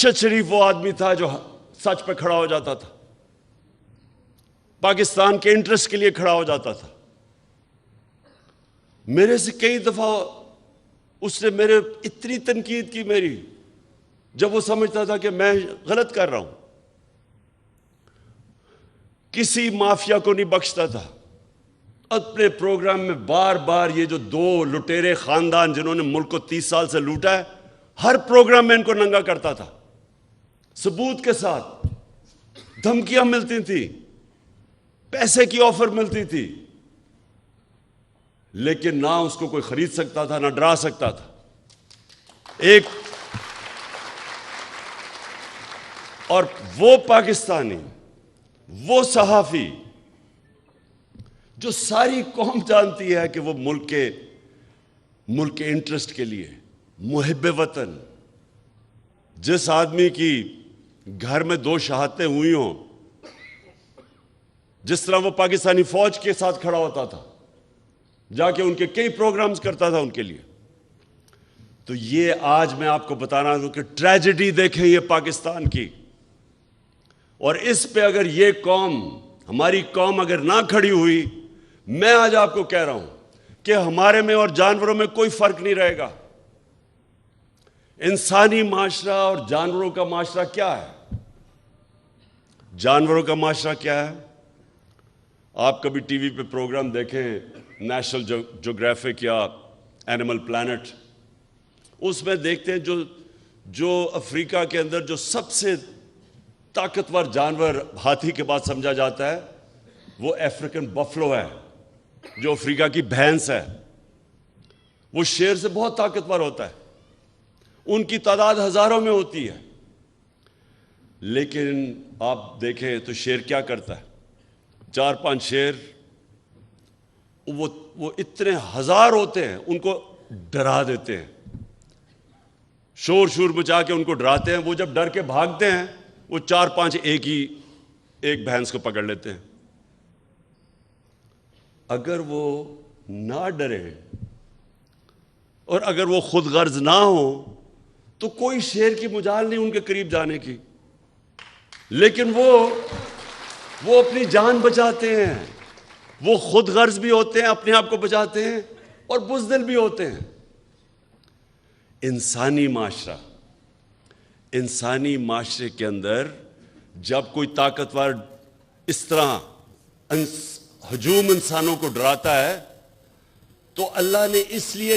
ارشد شریف وہ آدمی تھا جو سچ پہ کھڑا ہو جاتا تھا، پاکستان کے انٹرسٹ کے لیے کھڑا ہو جاتا تھا. میرے سے کئی دفعہ اس نے میرے اتنی تنقید کی میری، جب وہ سمجھتا تھا کہ میں غلط کر رہا ہوں. کسی مافیا کو نہیں بخشتا تھا. اپنے پروگرام میں بار بار یہ جو دو لٹیرے خاندان جنہوں نے ملک کو 30 سال سے لوٹا ہے، ہر پروگرام میں ان کو ننگا کرتا تھا، ثبوت کے ساتھ. دھمکیاں ملتی تھیں، پیسے کی آفر ملتی تھی، لیکن نہ اس کو کوئی خرید سکتا تھا، نہ ڈرا سکتا تھا. ایک اور وہ پاکستانی، وہ صحافی جو ساری قوم جانتی ہے کہ وہ ملک کے انٹرسٹ کے لیے محب وطن، جس آدمی کی گھر میں 2 شہادتیں ہوئی ہوں، جس طرح وہ پاکستانی فوج کے ساتھ کھڑا ہوتا تھا، جا کے ان کے کئی پروگرامز کرتا تھا ان کے لیے. تو یہ آج میں آپ کو بتا رہا ہوں کہ ٹریجڈی دیکھیں یہ پاکستان کی. اور اس پہ اگر یہ قوم، ہماری قوم اگر نہ کھڑی ہوئی، میں آج آپ کو کہہ رہا ہوں کہ ہمارے میں اور جانوروں میں کوئی فرق نہیں رہے گا. انسانی معاشرہ اور جانوروں کا معاشرہ کیا ہے؟ جانوروں کا معاشرہ کیا ہے؟ آپ کبھی ٹی وی پہ پروگرام دیکھیں، نیشنل جیوگرافک یا اینیمل پلانٹ، اس میں دیکھتے ہیں جو افریقہ کے اندر جو سب سے طاقتور جانور ہاتھی کے بعد سمجھا جاتا ہے، وہ افریقن بفلو ہے، جو افریقہ کی بھینس ہے. وہ شیر سے بہت طاقتور ہوتا ہے، ان کی تعداد ہزاروں میں ہوتی ہے. لیکن آپ دیکھیں تو شیر کیا کرتا ہے؟ 4-5 شیر، وہ اتنے ہزار ہوتے ہیں، ان کو ڈرا دیتے ہیں، شور مچا کے ان کو ڈراتے ہیں. وہ جب ڈر کے بھاگتے ہیں، وہ 4-5 ایک بھینس کو پکڑ لیتے ہیں. اگر وہ نہ ڈرے اور اگر وہ خود غرض نہ ہو تو کوئی شیر کی مجال نہیں ان کے قریب جانے کی. لیکن وہ اپنی جان بچاتے ہیں، وہ خود غرض بھی ہوتے ہیں، اپنے آپ کو بچاتے ہیں، اور بزدل بھی ہوتے ہیں. انسانی معاشرے کے اندر جب کوئی طاقتور اس طرح ہجوم انسانوں کو ڈراتا ہے تو اللہ نے اس لیے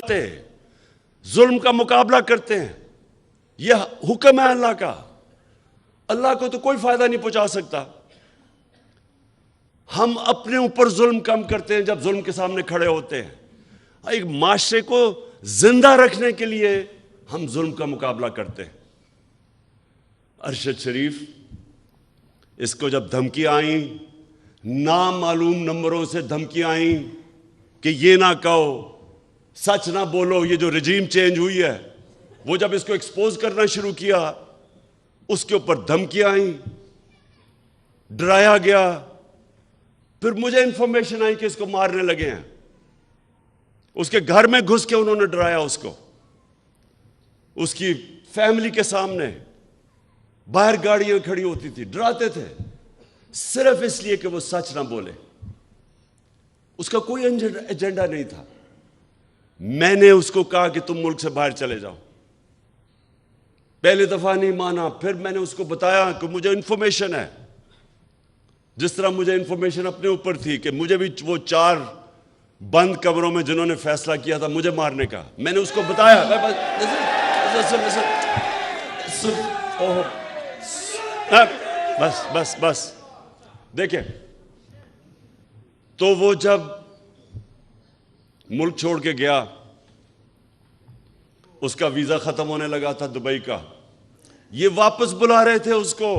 ظلم کا مقابلہ کرتے ہیں. یہ حکم ہے اللہ کا. اللہ کو تو کوئی فائدہ نہیں پہنچا سکتا. ہم اپنے اوپر ظلم کم کرتے ہیں جب ظلم کے سامنے کھڑے ہوتے ہیں. ایک معاشرے کو زندہ رکھنے کے لیے ہم ظلم کا مقابلہ کرتے ہیں. ارشد شریف، اس کو جب دھمکی آئیں، نامعلوم نمبروں سے دھمکی آئیں کہ یہ نہ کہو، سچ نہ بولو، یہ جو رجیم چینج ہوئی ہے، وہ جب اس کو ایکسپوز کرنا شروع کیا، اس کے اوپر دھمکیاں آئیں، ڈرایا گیا. پھر مجھے انفارمیشن آئی کہ اس کو مارنے لگے ہیں. اس کے گھر میں گھس کے انہوں نے ڈرایا اس کو، اس کی فیملی کے سامنے. باہر گاڑیاں کھڑی ہوتی تھی، ڈراتے تھے، صرف اس لیے کہ وہ سچ نہ بولے. اس کا کوئی ایجنڈا نہیں تھا. میں نے اس کو کہا کہ تم ملک سے باہر چلے جاؤ. پہلے دفعہ نہیں مانا. پھر میں نے اس کو بتایا کہ مجھے انفارمیشن ہے، جس طرح مجھے انفارمیشن اپنے اوپر تھی کہ مجھے بھی وہ 4 بند کمروں میں جنہوں نے فیصلہ کیا تھا مجھے مارنے کا، میں نے اس کو بتایا. بس دیکھیں، تو وہ جب ملک چھوڑ کے گیا، اس کا ویزا ختم ہونے لگا تھا دبئی کا. یہ واپس بلا رہے تھے اس کو.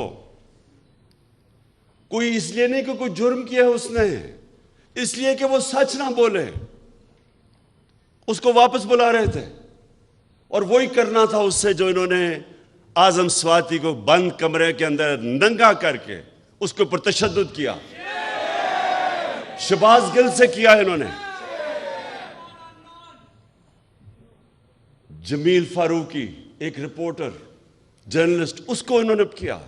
کوئی اس لیے نہیں کہ کوئی جرم کیا ہے اس نے، اس لیے کہ وہ سچ نہ بولے. اس کو واپس بلا رہے تھے. اور وہی کرنا تھا اس سے جو انہوں نے اعظم سواتی کو بند کمرے کے اندر ننگا کر کے اس کے اوپر تشدد کیا. شہباز گل سے کیا انہوں نے. جمیل فاروقی ایک رپورٹر جرنلسٹ، اس کو انہوں نے کیا.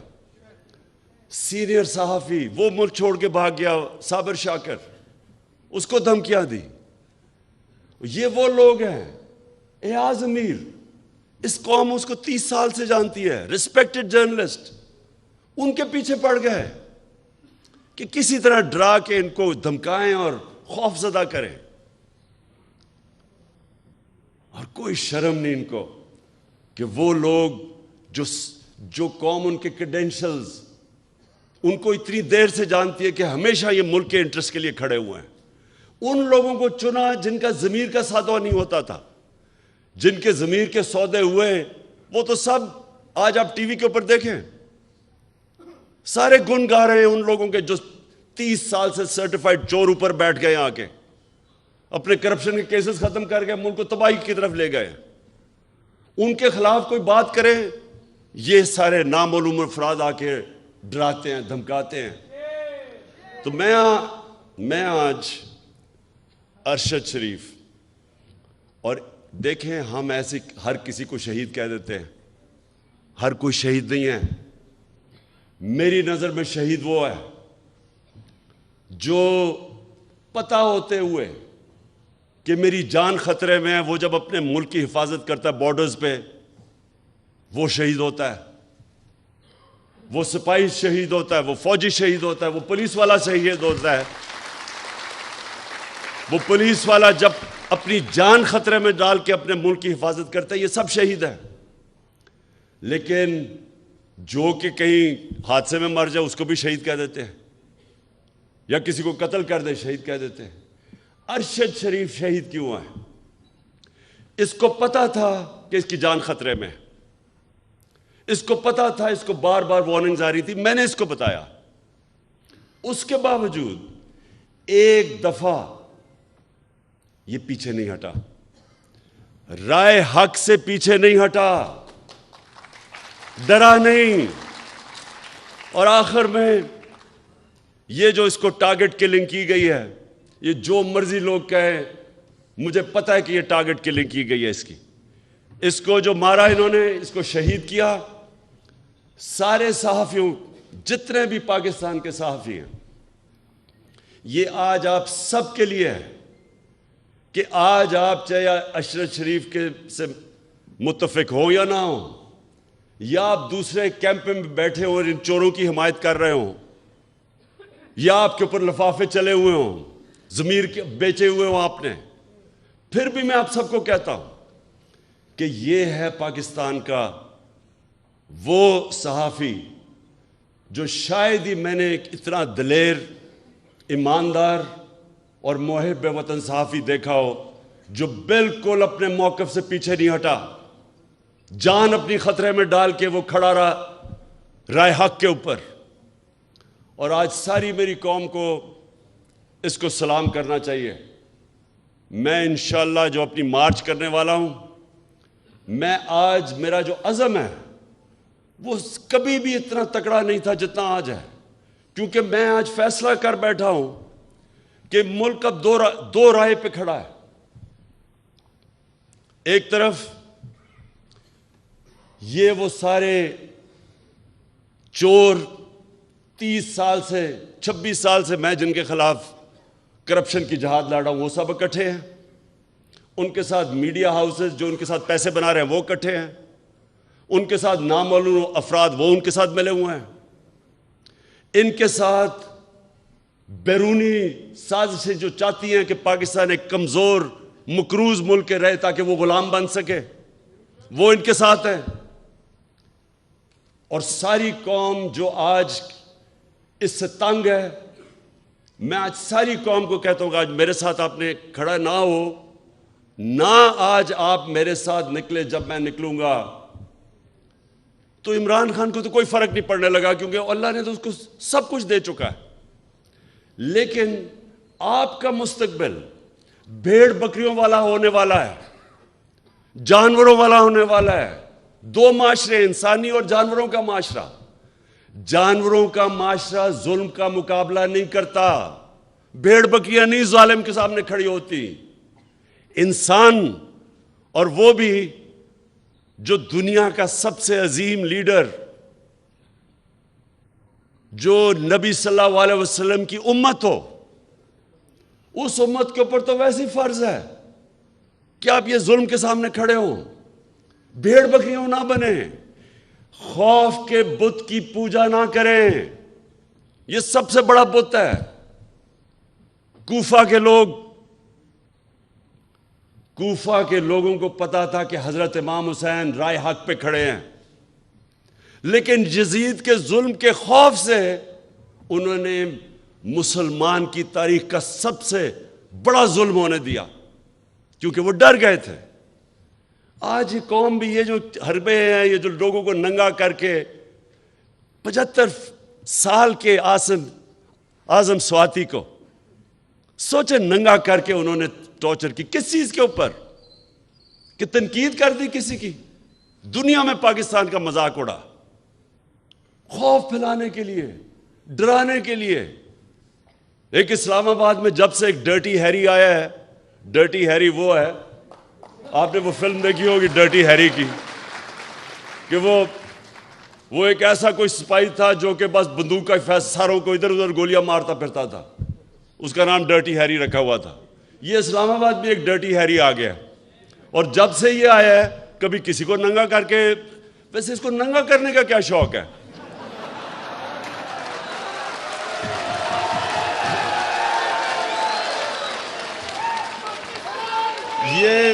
سینئر صحافی وہ ملک چھوڑ کے بھاگ گیا، صابر شاکر، اس کو دھمکیاں دی. یہ وہ لوگ ہیں. ایاز امیر، اس قوم اس کو 30 سال سے جانتی ہے، ریسپیکٹڈ جرنلسٹ، ان کے پیچھے پڑ گئے کہ کسی طرح ڈرا کے ان کو دھمکائیں اور خوف زدہ کریں. اور کوئی شرم نہیں ان کو کہ وہ لوگ جو قوم ان کے کریڈینشلز ان کو اتنی دیر سے جانتی ہے کہ ہمیشہ یہ ملک کے انٹرسٹ کے لیے کھڑے ہوئے ہیں، ان لوگوں کو چنا جن کا ضمیر کا سودا نہیں ہوتا تھا. جن کے ضمیر کے سودے ہوئے وہ تو سب آج آپ ٹی وی کے اوپر دیکھیں، سارے گن گا رہے ہیں ان لوگوں کے جو 30 سال سے سرٹیفائڈ چور اوپر بیٹھ گئے آ کے اپنے کرپشن کے کیسز ختم کر کے ملک کو تباہی کی طرف لے گئے. ان کے خلاف کوئی بات کرے، یہ سارے نامعلوم افراد آ کے ڈراتے ہیں، دھمکاتے ہیں. تو میں آج ارشد شریف، اور دیکھیں ہم ایسے ہر کسی کو شہید کہہ دیتے ہیں، ہر کوئی شہید نہیں ہے. میری نظر میں شہید وہ ہے جو پتہ ہوتے ہوئے کہ میری جان خطرے میں ہے، وہ جب اپنے ملک کی حفاظت کرتا ہے بارڈرز پہ، وہ شہید ہوتا ہے. وہ سپاہی شہید ہوتا ہے، وہ فوجی شہید ہوتا ہے، وہ پولیس والا شہید ہوتا ہے. وہ پولیس والا جب اپنی جان خطرے میں ڈال کے اپنے ملک کی حفاظت کرتا ہے، یہ سب شہید ہیں. لیکن جو کہ کہیں حادثے میں مر جائے اس کو بھی شہید کہہ دیتے ہیں، یا کسی کو قتل کر دے شہید کہہ دیتے ہیں. ارشد شریف شہید کیوں ہے؟ اس کو پتا تھا کہ اس کی جان خطرے میں، اس کو پتا تھا، اس کو بار بار وارننگز آ رہی تھی، میں نے اس کو بتایا. اس کے باوجود ایک دفعہ یہ پیچھے نہیں ہٹا، رائے حق سے پیچھے نہیں ہٹا، ڈرا نہیں. اور آخر میں یہ جو اس کو ٹارگٹ کلنگ کی گئی ہے، یہ جو مرضی لوگ کہیں، مجھے پتا ہے کہ یہ ٹارگٹ کلنگ کی گئی ہے. اس کو جو مارا انہوں نے، اس کو شہید کیا. سارے صحافیوں، جتنے بھی پاکستان کے صحافی ہیں، یہ آج آپ سب کے لیے ہے کہ آج آپ چاہے ارشد شریف کے سے متفق ہوں یا نہ ہوں، یا آپ دوسرے کیمپ میں بیٹھے ہوں اور ان چوروں کی حمایت کر رہے ہوں، یا آپ کے اوپر لفافے چلے ہوئے ہوں، ضمیر کے بیچے ہوئے ہوں آپ نے، پھر بھی میں آپ سب کو کہتا ہوں کہ یہ ہے پاکستان کا وہ صحافی جو شاید ہی میں نے اتنا دلیر، ایماندار اور محب وطن صحافی دیکھا ہو جو بالکل اپنے موقف سے پیچھے نہیں ہٹا، جان اپنی خطرے میں ڈال کے وہ کھڑا رہا رائے حق کے اوپر. اور آج ساری میری قوم کو اس کو سلام کرنا چاہیے. میں انشاءاللہ جو اپنی مارچ کرنے والا ہوں، میں آج میرا جو عزم ہے وہ کبھی بھی اتنا تکڑا نہیں تھا جتنا آج ہے، کیونکہ میں آج فیصلہ کر بیٹھا ہوں کہ ملک اب دو رائے پہ کھڑا ہے. ایک طرف یہ وہ سارے چور 30 سال سے 26 سال سے میں جن کے خلاف کرپشن کی جہاد لڑا ہوں، وہ سب اکٹھے ہیں. ان کے ساتھ میڈیا ہاؤسز جو ان کے ساتھ پیسے بنا رہے ہیں وہ اکٹھے ہیں. ان کے ساتھ نامعلوم افراد وہ ان کے ساتھ ملے ہوئے ہیں. ان کے ساتھ بیرونی سازشیں جو چاہتی ہیں کہ پاکستان ایک کمزور مقروض ملک رہے تاکہ وہ غلام بن سکے، وہ ان کے ساتھ ہیں. اور ساری قوم جو آج اس سے تنگ ہے، میں آج ساری قوم کو کہتا ہوں کہ آج میرے ساتھ آپ نے کھڑا نہ ہو، نہ آج آپ میرے ساتھ نکلے. جب میں نکلوں گا تو عمران خان کو تو کوئی فرق نہیں پڑنے لگا، کیونکہ اللہ نے تو اس کو سب کچھ دے چکا ہے. لیکن آپ کا مستقبل بھیڑ بکریوں والا ہونے والا ہے، جانوروں والا ہونے والا ہے. دو معاشرے، انسانی اور جانوروں کا معاشرہ. جانوروں کا معاشرہ ظلم کا مقابلہ نہیں کرتا، بھیڑ بکریاں نہیں ظالم کے سامنے کھڑی ہوتی. انسان، اور وہ بھی جو دنیا کا سب سے عظیم لیڈر، جو نبی صلی اللہ علیہ وسلم کی امت ہو، اس امت کے اوپر تو ویسے ہی فرض ہے کہ آپ یہ ظلم کے سامنے کھڑے ہوں، بھیڑ بکریوں نہ بنیں، خوف کے بت کی پوجا نہ کریں۔ یہ سب سے بڑا بت ہے۔ کوفہ کے لوگوں کو پتا تھا کہ حضرت امام حسین رائے حق پہ کھڑے ہیں، لیکن یزید کے ظلم کے خوف سے انہوں نے مسلمان کی تاریخ کا سب سے بڑا ظلم ہونے دیا، کیونکہ وہ ڈر گئے تھے۔ آج یہ قوم بھی، یہ جو حربے ہیں، یہ جو لوگوں کو ننگا کر کے 75 سال کے اعظم سواتی کو سوچے ننگا کر کے انہوں نے ٹارچر کی، کس چیز کے اوپر؟ کہ تنقید کر دی کسی کی، دنیا میں پاکستان کا مذاق اڑا، خوف پھیلانے کے لیے، ڈرانے کے لیے۔ ایک اسلام آباد میں جب سے ایک ڈرٹی ہیری آیا ہے، ڈرٹی ہیری وہ ہے، آپ نے وہ فلم دیکھی ہوگی ڈرٹی ہیری کی، کہ وہ ایک ایسا کوئی سپاہی تھا جو کہ بس بندوق کا ساروں کو ادھر ادھر گولیاں مارتا پھرتا تھا، اس کا نام ڈرٹی ہیری رکھا ہوا تھا۔ یہ اسلام آباد میں ایک ڈرٹی ہیری آ گیا، اور جب سے یہ آیا ہے کبھی کسی کو ننگا کر کے، ویسے اس کو ننگا کرنے کا کیا شوق ہے؟ یہ